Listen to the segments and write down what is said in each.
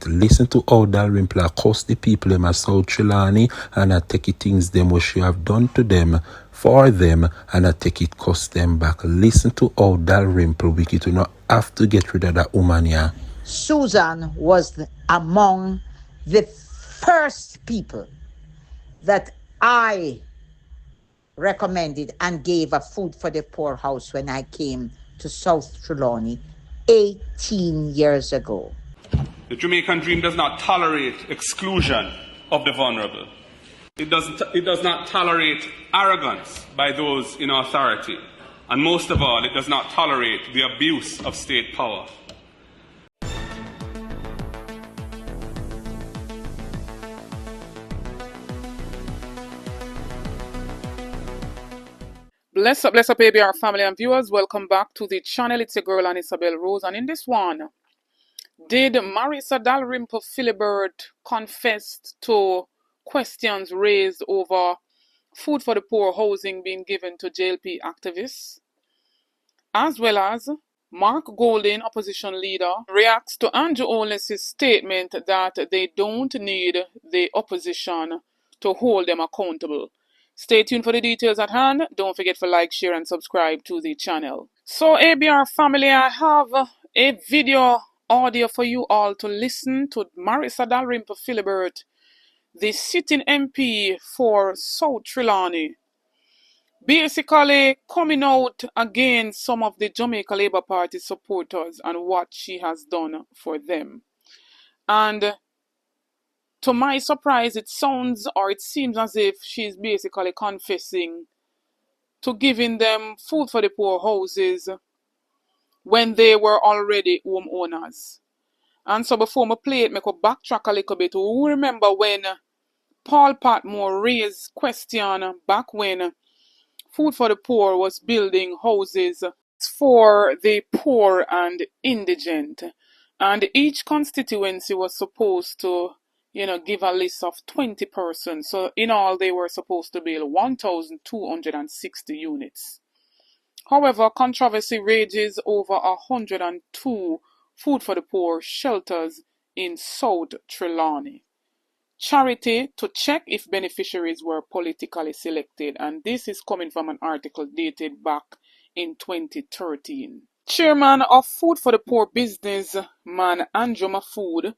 Listen to how Dalrymple cuss the people in South Trelawney and I take it things them what she have done to them for them and I take it cuss them back. Listen to how Dalrymple wicked to not have to get rid of that woman here. Susan was among the first people that I recommended and gave a food for the poor house when I came to South Trelawney 18 years ago. The Jamaican dream does not tolerate exclusion of the vulnerable. It does not tolerate arrogance by those in authority. And most of all, it does not tolerate the abuse of state power. Bless up, ABR family and viewers. Welcome back to the channel. It's your girl, Ann Isabel Rose. And in this one, did Marisa Dalrymple Philibert confess to questions raised over food for the poor housing being given to JLP activists? As well as Mark Golding, opposition leader, reacts to Anju Onless' statement that they don't need the opposition to hold them accountable. Stay tuned for the details at hand. Don't forget to like, share, and subscribe to the channel. So, ABR family, I have a video audio for you all to listen to Marisa Dalrymple Philibert, the sitting MP for South Trelawney, basically coming out against some of the Jamaica Labour Party supporters and what she has done for them. And to my surprise, it sounds or it seems as if she's basically confessing to giving them food for the poor houses when they were already homeowners. And so before I play it, I could backtrack a little bit. We remember when Paul Patmore raised question back when Food for the Poor was building houses for the poor and indigent. And each constituency was supposed to give a list of 20 persons. So in all, they were supposed to build 1,260 units. However, controversy rages over 102 food for the poor shelters in South Trelawney. Charity to check if beneficiaries were politically selected. And this is coming from an article dated back in 2013. Chairman of Food for the Poor businessman Anju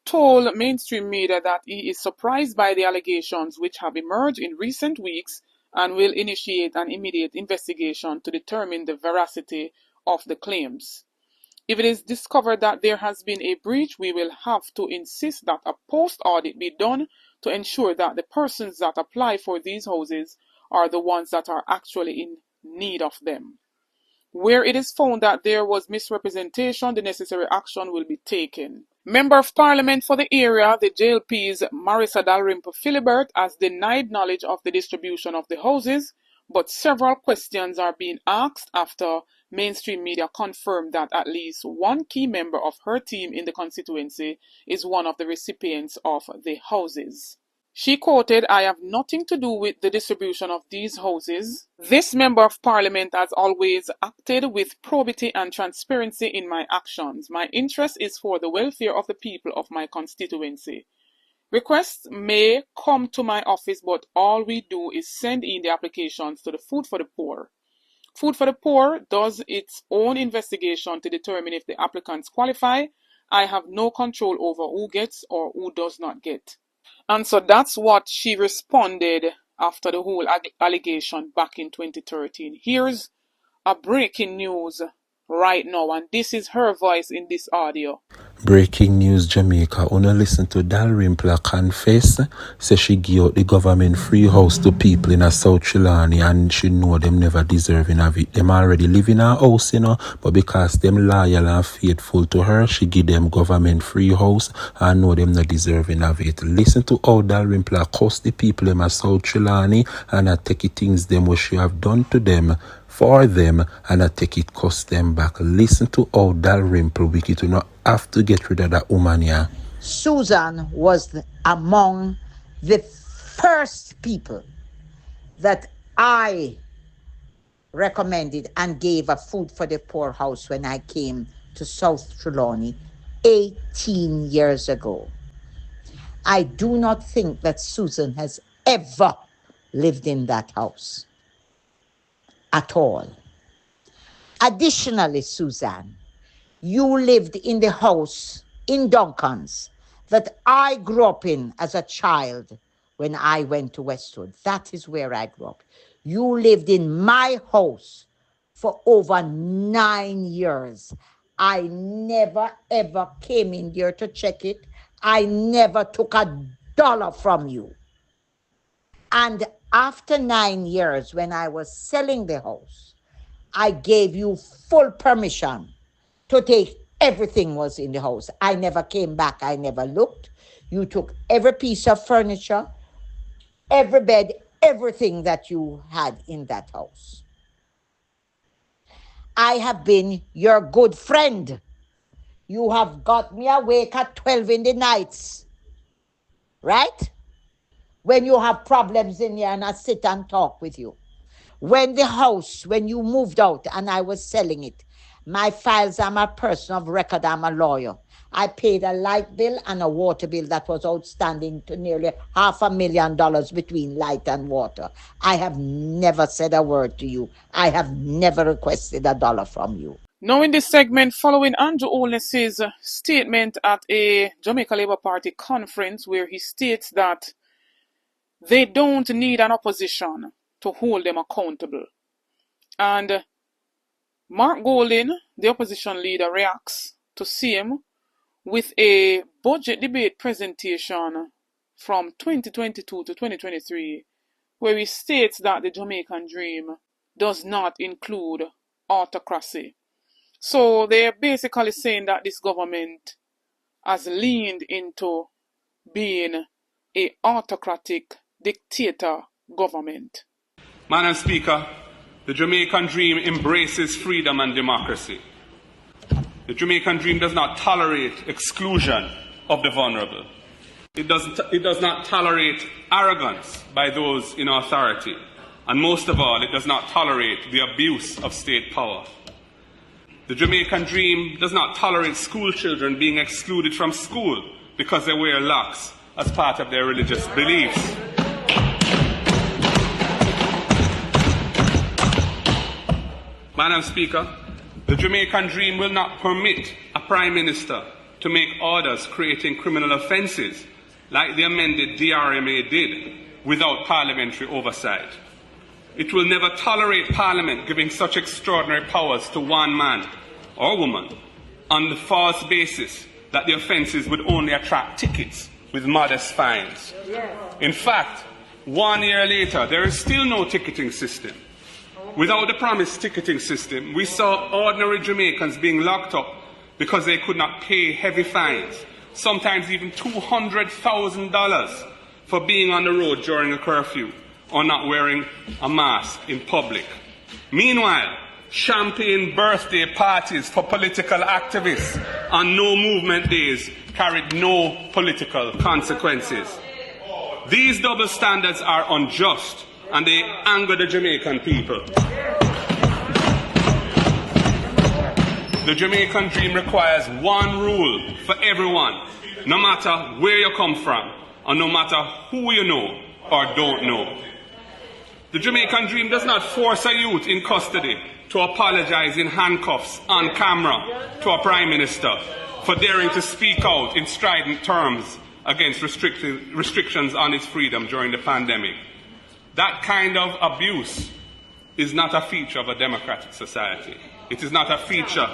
told mainstream media that he is surprised by the allegations which have emerged in recent weeks and will initiate an immediate investigation to determine the veracity of the claims. If it is discovered that there has been a breach, we will have to insist that a post-audit be done to ensure that the persons that apply for these houses are the ones that are actually in need of them. Where it is found that there was misrepresentation, the necessary action will be taken. Member of Parliament for the area, the JLP's Marisa Dalrymple Philibert, has denied knowledge of the distribution of the houses, but several questions are being asked after mainstream media confirmed that at least one key member of her team in the constituency is one of the recipients of the houses. She quoted, "I have nothing to do with the distribution of these houses. This member of parliament has always acted with probity and transparency in my actions. My interest is for the welfare of the people of my constituency. Requests may come to my office, but all we do is send in the applications to the Food for the Poor. Food for the Poor does its own investigation to determine if the applicants qualify. I have no control over who gets or who does not get." And so that's what she responded after the whole allegation back in 2013. Here's a breaking news right now, and this is her voice in this audio. Breaking news Jamaica. Una listen to Dalrymple confess. Say she give out the government free house to people in a South Trelawney and she know them never deserving of it. Them already live in her house, but because them loyal and faithful to her, she give them government free house and know them not deserving of it. Listen to how Dalrymple cuss the people in a South Trelawney and I take it things them what she have done to them for them and I take it cuss them back. Listen to how Dalrymple wicked to not have to get rid of that woman here. Susan was among the first people that I recommended and gave a food for the poor house when I came to South Trelawney 18 years ago. I do not think that Susan has ever lived in that house at all. Additionally, Susan, you lived in the house in Duncan's that I grew up in as a child when I went to Westwood. That is where I grew up. You lived in my house for over 9 years. I never ever came in there to check it. I never took $1 from you. And after 9 years, when I was selling the house, I gave you full permission to take everything was in the house. I never came back. I never looked. You took every piece of furniture, every bed, everything that you had in that house. I have been your good friend. You have got me awake at 12 in the nights, right? When you have problems in here and I sit and talk with you. When you moved out and I was selling it, my files, I'm a person of record, I'm a lawyer. I paid a light bill and a water bill that was outstanding to nearly $500,000 between light and water. I have never said a word to you. I have never requested $1 from you. Now in this segment, following Anju Holness's statement at a Jamaica Labour Party conference where he states that they don't need an opposition to hold them accountable. And Mark Golding, the opposition leader, reacts to same with a budget debate presentation from 2022 to 2023 where he states that the Jamaican dream does not include autocracy. So they're basically saying that this government has leaned into being an autocratic dictator government. Madam Speaker, the Jamaican dream embraces freedom and democracy. The Jamaican dream does not tolerate exclusion of the vulnerable. It does not tolerate arrogance by those in authority. And most of all, it does not tolerate the abuse of state power. The Jamaican dream does not tolerate school children being excluded from school because they wear locks as part of their religious beliefs. Madam Speaker, the Jamaican dream will not permit a Prime Minister to make orders creating criminal offences like the amended DRMA did without parliamentary oversight. It will never tolerate Parliament giving such extraordinary powers to one man or woman on the false basis that the offences would only attract tickets with modest fines. In fact, 1 year later, there is still no ticketing system. Without the promised ticketing system, we saw ordinary Jamaicans being locked up because they could not pay heavy fines, sometimes even $200,000 for being on the road during a curfew or not wearing a mask in public. Meanwhile, champagne birthday parties for political activists on no movement days carried no political consequences. These double standards are unjust and they anger the Jamaican people. The Jamaican dream requires one rule for everyone, no matter where you come from, or no matter who you know or don't know. The Jamaican dream does not force a youth in custody to apologize in handcuffs on camera to a Prime Minister for daring to speak out in strident terms against restrictions on his freedom during the pandemic. That kind of abuse is not a feature of a democratic society. It is not a feature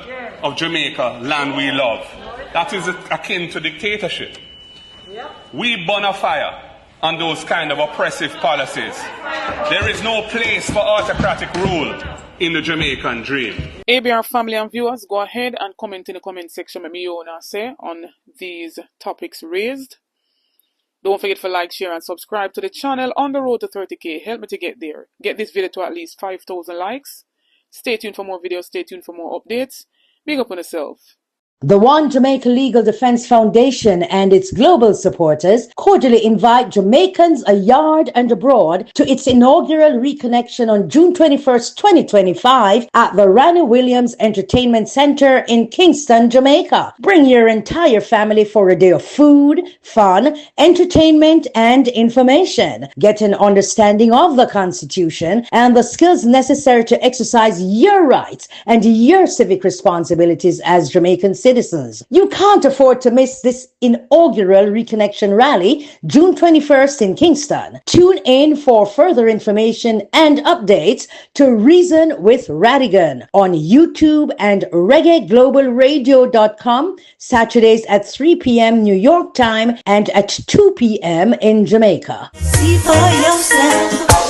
of Jamaica, land we love. That is akin to dictatorship. We burn a fire on those kind of oppressive policies. There is no place for autocratic rule in the Jamaican dream. ABR family and viewers, go ahead and comment in the comment section with me own say on these topics raised. Don't forget to like, share and subscribe to the channel on the road to 30k. Help me to get there. Get this video to at least 5,000 likes. Stay tuned for more videos. Stay tuned for more updates. Big up on yourself. The One Jamaica Legal Defense Foundation and its global supporters cordially invite Jamaicans abroad and abroad to its inaugural reconnection on June 21st, 2025 at the Ranny Williams Entertainment Center in Kingston, Jamaica. Bring your entire family for a day of food, fun, entertainment, and information. Get an understanding of the Constitution and the skills necessary to exercise your rights and your civic responsibilities as Jamaican citizens. You can't afford to miss this inaugural Reconnection Rally, June 21st in Kingston. Tune in for further information and updates to Reason with Radigan on YouTube and reggaeglobalradio.com, Saturdays at 3 p.m. New York time and at 2 p.m. in Jamaica. See for yourself.